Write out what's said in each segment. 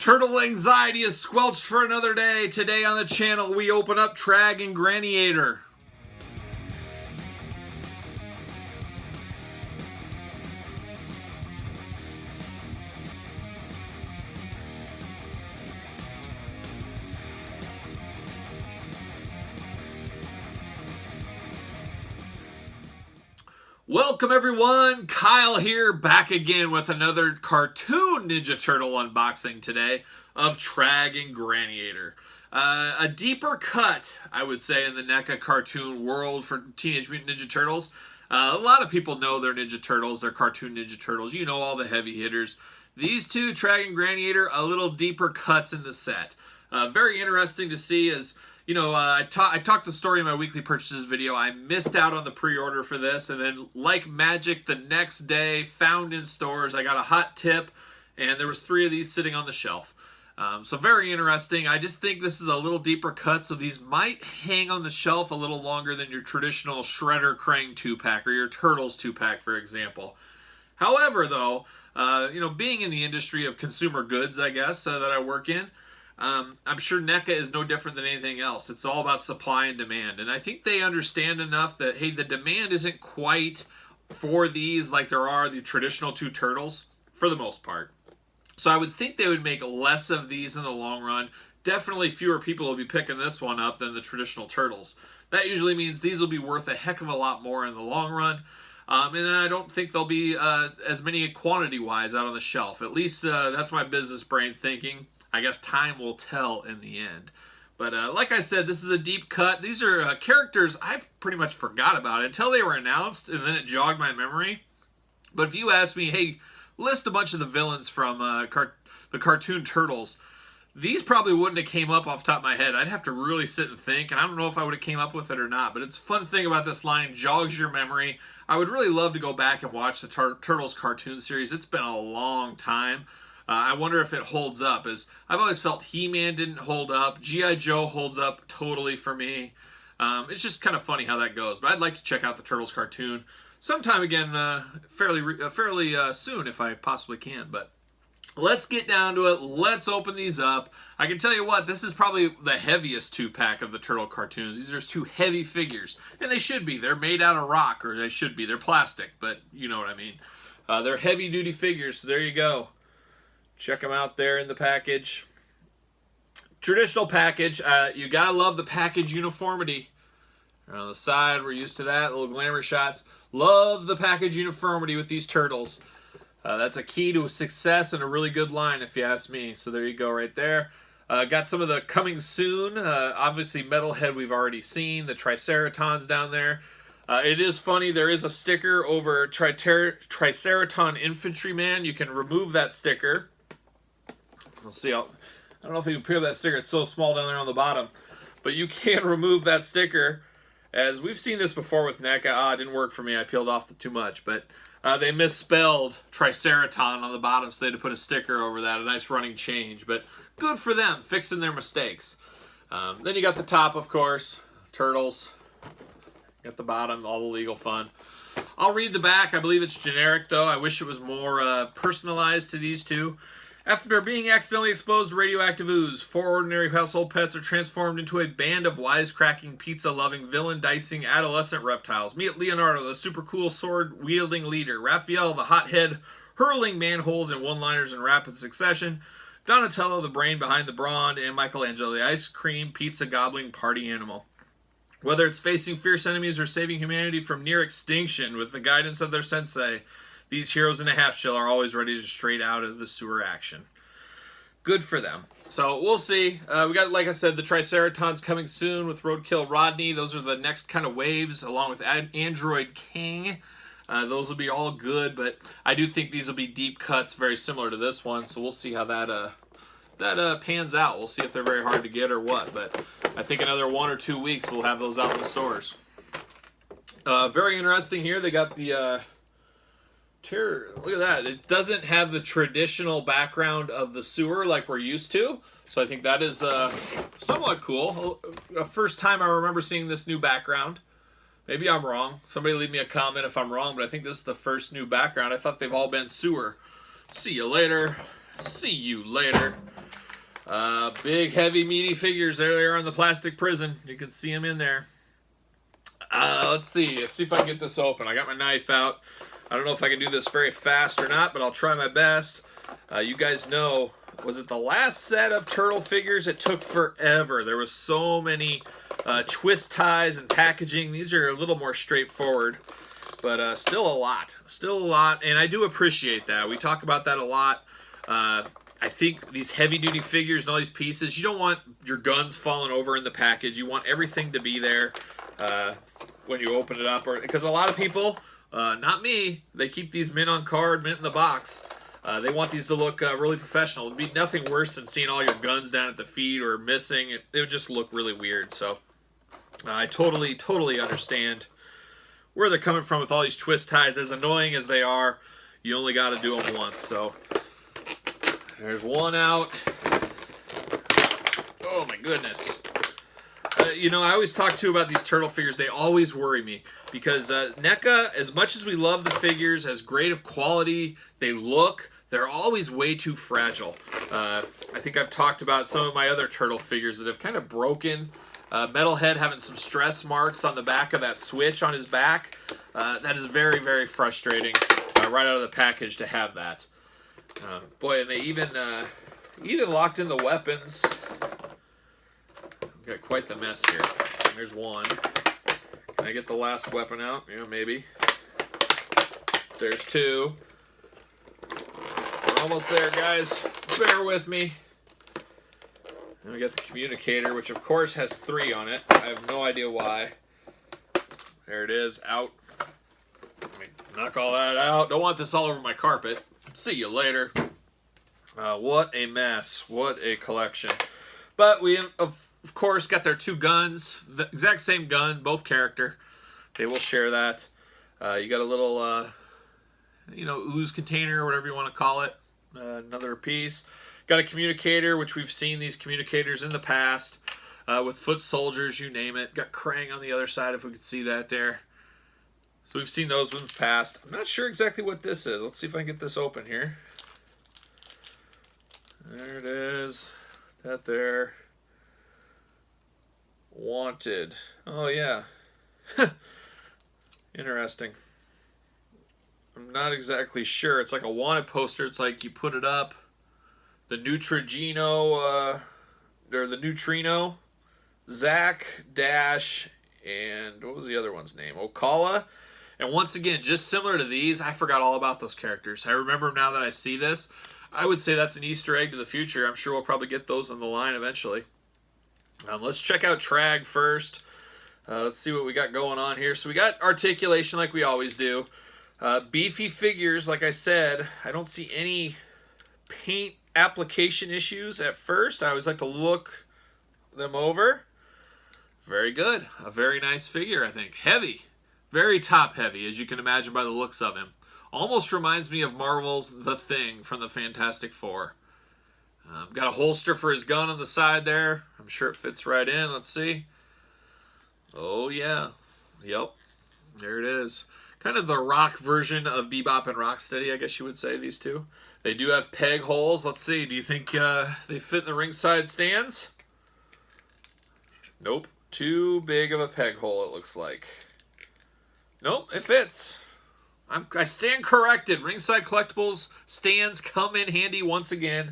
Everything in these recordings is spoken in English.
Turtle anxiety is squelched for another day. Today on the channel, we open up Tragg Granitor. Welcome everyone, Kyle here, back again with another cartoon Ninja Turtle unboxing today of Tragg Granitor. A deeper cut, I would say, in the Neca cartoon world for Teenage Mutant Ninja Turtles. A lot of people know they're Ninja Turtles, they're cartoon Ninja Turtles, you know all the heavy hitters. These two, Tragg Granitor, a little deeper cuts in the set. Very interesting to see as... You know, I talked the story in my weekly purchases video. I missed out on the pre-order for this, and then like magic, the next day, found in stores, I got a hot tip, and there was 3 of these sitting on the shelf. So very interesting. I just think this is a little deeper cut, so these might hang on the shelf a little longer than your traditional Shredder Krang 2-pack or your Turtles 2-pack, for example. However, though, you know, being in the industry of consumer goods, I guess, that I work in, I'm sure Neca is no different than anything else. It's all about supply and demand. And I think they understand enough that, hey, the demand isn't quite for these like there are the traditional 2 Turtles, for the most part. So I would think they would make less of these in the long run. Definitely fewer people will be picking this one up than the traditional Turtles. That usually means these will be worth a heck of a lot more in the long run. And then I don't think there'll be as many quantity-wise out on the shelf. At least that's my business brain thinking. I guess time will tell in the end. But like I said, this is a deep cut. These are characters I've pretty much forgot about until they were announced, and then it jogged my memory. But if you ask me, hey, list a bunch of the villains from the cartoon Turtles, these probably wouldn't have came up off the top of my head. I'd have to really sit and think, and I don't know if I would have came up with it or not. But it's a fun thing about this line, jogs your memory. I would really love to go back and watch the Turtles cartoon series. It's been a long time. I wonder if it holds up, as I've always felt He-Man didn't hold up. G.I. Joe holds up totally for me. It's just kind of funny how that goes. But I'd like to check out the Turtles cartoon sometime again, fairly soon if I possibly can. But let's get down to it. Let's open these up. I can tell you what, this is probably the heaviest 2-pack of the Turtle cartoons. These are 2 heavy figures, and they should be. They're made out of rock, or they should be. They're plastic, but you know what I mean. They're heavy-duty figures, so there you go. Check them out there in the package. Traditional package. You gotta love the package uniformity. On the side, we're used to that. Little glamour shots. Love the package uniformity with these Turtles. That's a key to success and a really good line, if you ask me. So there you go right there. Got some of the coming soon. Obviously, Metalhead we've already seen. The Triceratons down there. It is funny, there is a sticker over Triceraton Infantryman. You can remove that sticker. We'll see. I don't know if you can peel that sticker. It's so small down there on the bottom. But you can remove that sticker. As we've seen this before with Neca. It didn't work for me. I peeled off too much. But they misspelled Triceraton on the bottom, so they had to put a sticker over that. A nice running change. But good for them, fixing their mistakes. Then you got the top, of course. Turtles. At the bottom, all the legal fun. I'll read the back. I believe it's generic, though. I wish it was more personalized to these 2. After being accidentally exposed to radioactive ooze, 4 ordinary household pets are transformed into a band of wisecracking, pizza-loving, villain-dicing adolescent reptiles. Meet Leonardo, the super cool sword-wielding leader. Raphael, the hothead, hurling manholes and one-liners in rapid succession. Donatello, the brain behind the brawn. And Michelangelo, the ice cream pizza-gobbling party animal. Whether it's facing fierce enemies or saving humanity from near extinction with the guidance of their sensei, these heroes in a half shell are always ready to straight out of the sewer action. Good for them. So we'll see. We got, like I said, the Triceratons coming soon with Roadkill Rodney. Those are the next kind of waves, along with Android King. Those will be all good, but I do think these will be deep cuts, very similar to this one. So we'll see how that pans out. We'll see if they're very hard to get or what. But I think another 1 or 2 weeks we'll have those out in the stores. Very interesting here. They got the... Look at that. It doesn't have the traditional background of the sewer like we're used to. So I think that is somewhat cool. A first time I remember seeing this new background. Maybe I'm wrong. Somebody leave me a comment if I'm wrong, but I think this is the first new background. I thought they've all been sewer. See you later. See you later. Big, heavy, meaty figures. There they are in the plastic prison. You can see them in there. Let's see. Let's see if I can get this open. I got my knife out. I don't know if I can do this very fast or not, but I'll try my best. You guys know, was it the last set of turtle figures? It took forever. There was so many twist ties and packaging. These are a little more straightforward, but still a lot. Still a lot, and I do appreciate that. We talk about that a lot. I think these heavy-duty figures and all these pieces, you don't want your guns falling over in the package. You want everything to be there when you open it up. Because a lot of people, not me, they keep these mint on card, mint in the box. They want these to look really professional. It would be nothing worse than seeing all your guns down at the feet or missing. It would just look really weird. So I totally understand where they're coming from with all these twist ties. As annoying as they are, you only got to do them once. So there's one out. Oh my goodness. You know, I always talk too about these turtle figures. They always worry me because NECA, as much as we love the figures, as great of quality they look, they're always way too fragile. I think I've talked about some of my other turtle figures that have kind of broken. Metalhead having some stress marks on the back of that switch on his back. That is very, very frustrating right out of the package to have that. Boy, and they even locked in the weapons. We've got quite the mess here. There's one. Can I get the last weapon out? Yeah, maybe. There's two. We're almost there, guys. Bear with me. And we got the communicator, which of course has 3 on it. I have no idea why. There it is, out. Let me knock all that out. Don't want this all over my carpet. See you later. What a mess. What a collection. But we, of course, got their 2 guns. The exact same gun, both character. They will share that. You got a little, ooze container, or whatever you want to call it. Another piece. Got a communicator, which we've seen these communicators in the past. With foot soldiers, you name it. Got Krang on the other side, if we could see that there. So we've seen those in the past. I'm not sure exactly what this is. Let's see if I can get this open here. There it is. That there. Wanted. Oh, yeah. Interesting. I'm not exactly sure. It's like a wanted poster. It's like you put it up. The Neutrogeno, or the Neutrino, Zach, Dash, and what was the other one's name? Ocala. And once again, just similar to these, I forgot all about those characters. I remember them now that I see this. I would say that's an Easter egg to the future. I'm sure we'll probably get those on the line eventually. Let's check out Tragg first. Let's see what we got going on here. So we got Articulation like we always do. Beefy figures, like I said. I don't see any paint application issues at first. I always like to look them over. Very good. A very nice figure, I think. Heavy. Very top heavy, as you can imagine by the looks of him. Almost reminds me of Marvel's The Thing from the Fantastic Four. Got a holster for his gun on the side there. I'm sure it fits right in. Let's see. Oh, yeah. Yep. There it is. Kind of the rock version of Bebop and Rocksteady, I guess you would say, these two. They do have peg holes. Let's see. Do you think they fit in the ringside stands? Nope. Too big of a peg hole, it looks like. Nope, it fits. I stand corrected. Ringside Collectibles stands come in handy once again.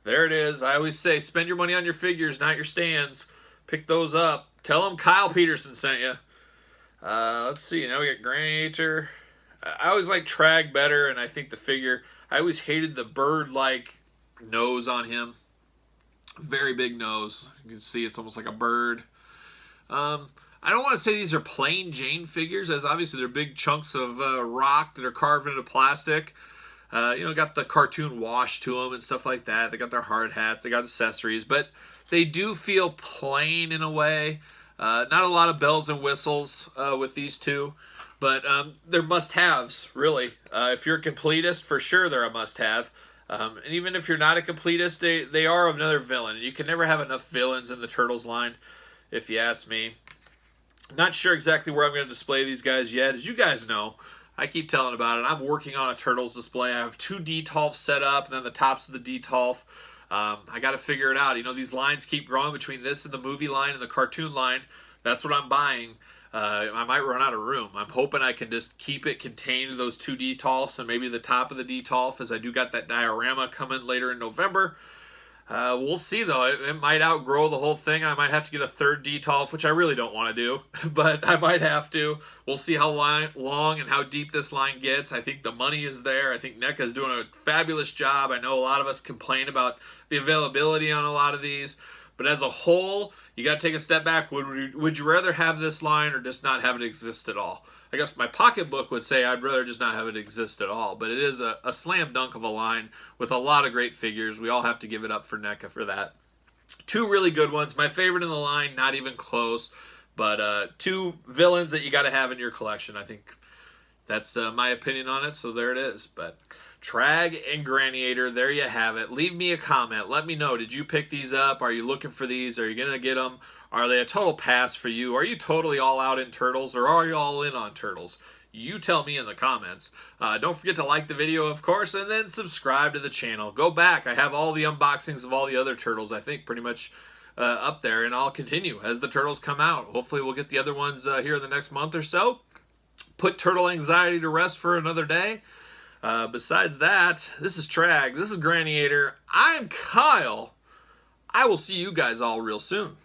There it is. I always say, spend your money on your figures, not your stands. Pick those up. Tell them Kyle Peterson sent you. Let's see. Now we got Granitor. I always like Tragg better, and I think the figure... I always hated the bird-like nose on him. Very big nose. You can see it's almost like a bird. I don't want to say these are plain Jane figures, as obviously they're big chunks of rock that are carved into plastic. Got the cartoon wash to them and stuff like that. They got their hard hats. They got accessories. But they do feel plain in a way. Not a lot of bells and whistles with these two. But they're must-haves, really. If you're a completist, for sure they're a must-have. And even if you're not a completist, they are another villain. You can never have enough villains in the Turtles line, if you ask me. Not sure exactly where I'm going to display these guys yet. As you guys know, I keep telling about it. I'm working on a Turtles display. I have 2 Detolfs set up, and then the tops of the Detolf. I got to figure it out. You know, these lines keep growing between this and the movie line and the cartoon line. That's what I'm buying. I might run out of room. I'm hoping I can just keep it contained to those 2 Detolfs and maybe the top of the Detolf, as I do got that diorama coming later in November. We'll see, though. It might outgrow the whole thing. I might have to get a 3rd Detolf, which I really don't want to do, but I might have to. We'll see how long and how deep this line gets. I think the money is there. I think NECA is doing a fabulous job. I know a lot of us complain about the availability on a lot of these, but as a whole, you got to take a step back. Would you rather have this line or just not have it exist at all? I guess my pocketbook would say I'd rather just not have it exist at all, but it is a slam dunk of a line with a lot of great figures. We all have to give it up for NECA for that. 2 really good ones. My favorite in the line, not even close, but 2 villains that you got to have in your collection. I think that's my opinion on it, so there it is. But Tragg and Granitor, there you have it. Leave me a comment. Let me know. Did you pick these up? Are you looking for these? Are you going to get them? Are they a total pass for you? Are you totally all out in Turtles, or are you all in on Turtles? You tell me in the comments. Don't forget to like the video, of course, and then subscribe to the channel. Go back. I have all the unboxings of all the other Turtles, I think, pretty much up there, and I'll continue as the Turtles come out. Hopefully we'll get the other ones here in the next month or so. Put Turtle anxiety to rest for another day. Besides that, this is Tragg. This is Granitor. I'm Kyle. I will see you guys all real soon.